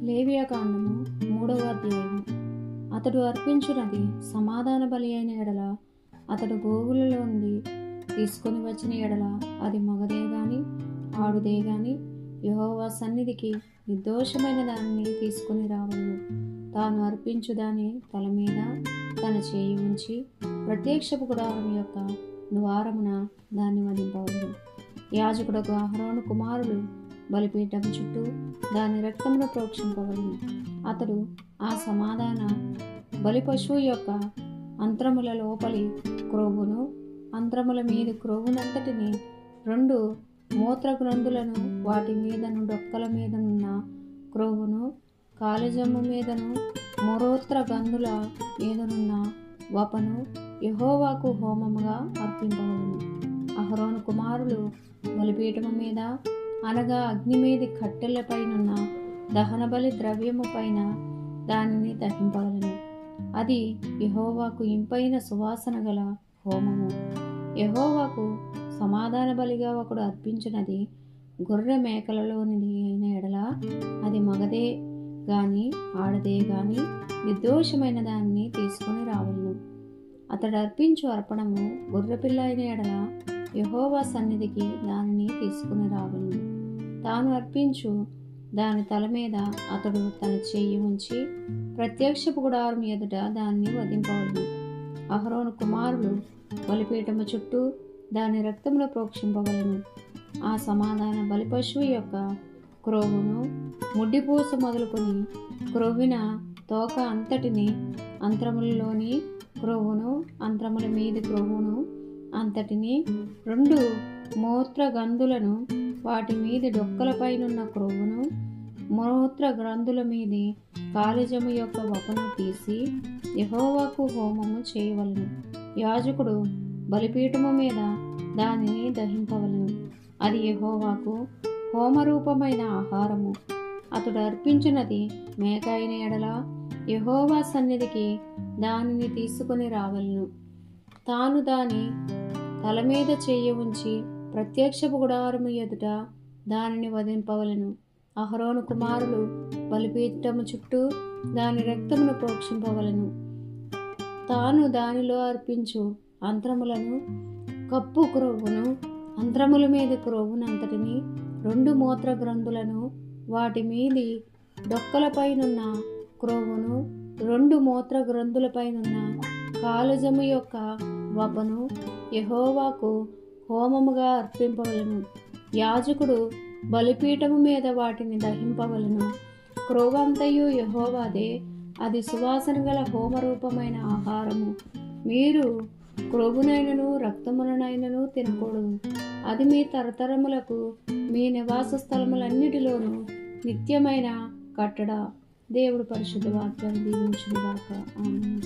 లేవియాకాండము 3వ అధ్యాయము. అతడు అర్పించున్నది సమాధాన బలి అయిన ఎడల, అతడు గోవులలో నుండి తీసుకొని వచ్చిన ఎడల, అది మగదే గాని ఆడుదే గాని యెహోవా సన్నిధికి నిర్దోషమైన దానిని తీసుకొని రావలను. తాను అర్పించు దాని తల మీద తన చేయి ఉంచి ప్రత్యక్షపు గుడారం యొక్క ద్వారమున దాన్ని వధింపవలను. యాజకుడకు అహరోను కుమారులు బలిపీఠం చుట్టూ దాని రక్తమును ప్రోక్షింపవలను. అతడు ఆ సమాధాన బలి పశువు యొక్క అంత్రముల లోపలి క్రొవ్వును, అంత్రముల మీది క్రొవ్వునంతటిని, 2 మూత్ర గ్రంథులను, వాటి మీదను డొక్కల మీదనున్న క్రొవ్వును, కాలిజమ్ము మీదను మూత్ర గ్రంథుల మీదనున్న వపను యెహోవాకు హోమముగా అర్పింపవలను. అహరోను కుమారులు బలిపీఠము మీద అనగా అగ్ని మీది కట్టెలపైనున్న దహనబలి ద్రవ్యము పైన దానిని దహింపవలను. అది యెహోవాకు ఇంపైన సువాసన గల హోమము. యెహోవాకు సమాధాన బలిగా ఒకడు అర్పించినది గొర్రె మేకలలోనిది అయిన ఎడల, అది మగదే గాని ఆడదే గాని నిర్దోషమైన దానిని తీసుకొని రావలను. అతడు అర్పించు అర్పణము గొర్రెపిల్ల అయిన ఎడల, యెహోవా సన్నిధికి దానిని తీసుకుని రావలను. తాను అర్పించు దాని తల మీద అతడు తన చెయ్యి ఉంచి ప్రత్యక్షపు గుడారం ఎదుట దాన్ని వధింపవలను. అహరోను కుమారులు బలిపీఠము చుట్టూ దాని రక్తమును ప్రోక్షింపవలను. ఆ సమాధాన బలి పశువు యొక్క క్రొవ్వును, ముడ్డిపూస మొదలుకొని క్రొవ్విన తోక అంతటిని, అంత్రములలోని క్రొవ్వును, అంత్రముల మీది క్రొవ్వును అంతటిని, 2 మూత్ర గ్రంథులను, వాటి మీది డొక్కలపైనున్న క్రొవ్వును, మూత్ర గ్రంథుల మీది కాలిజము యొక్క వపను తీసి యెహోవాకు హోమము చేయవలను. యాజకుడు బలిపీఠము మీద దానిని దహింపవలను. అది యెహోవాకు హోమరూపమైన ఆహారము. అతడు అర్పించినది మేక అయిన ఎడల, యెహోవా సన్నిధికి దానిని తీసుకొని రావలను. తాను దాని తల మీద చెయ్యి ఉంచి ప్రత్యక్షపు గుడారము ఎదుట దానిని వధింపవలను. అహరోను కుమారులు బలిపీఠము చుట్టూ దాని రక్తమును ప్రోక్షింపవలను. తాను దానిలో అర్పించు అంత్రములను, కప్పు క్రొవ్వును, అంత్రముల మీద క్రొవ్వునంతటిని, 2 మూత్ర గ్రంథులను, వాటి మీది డొక్కలపైనున్న క్రొవ్వును, 2 మూత్ర గ్రంథులపైనున్న కాలుజము యొక్క వపను యెహోవాకు హోమముగా అర్పింపవలను. యాజకుడు బలిపీఠము మీద వాటిని దహింపవలను. క్రొవ్వంతయు యెహోవాదే, అది సువాసన గల హోమరూపమైన ఆహారము. మీరు క్రొవ్వునైనను రక్తమునైనను తినకూడదు. అది మీ తరతరములకు మీ నివాస స్థలములన్నిటిలోనూ నిత్యమైన కట్టడ. దేవుడు పరిశుద్ధ వాక్యాన్ని దీవించును గాక. ఆమేన్.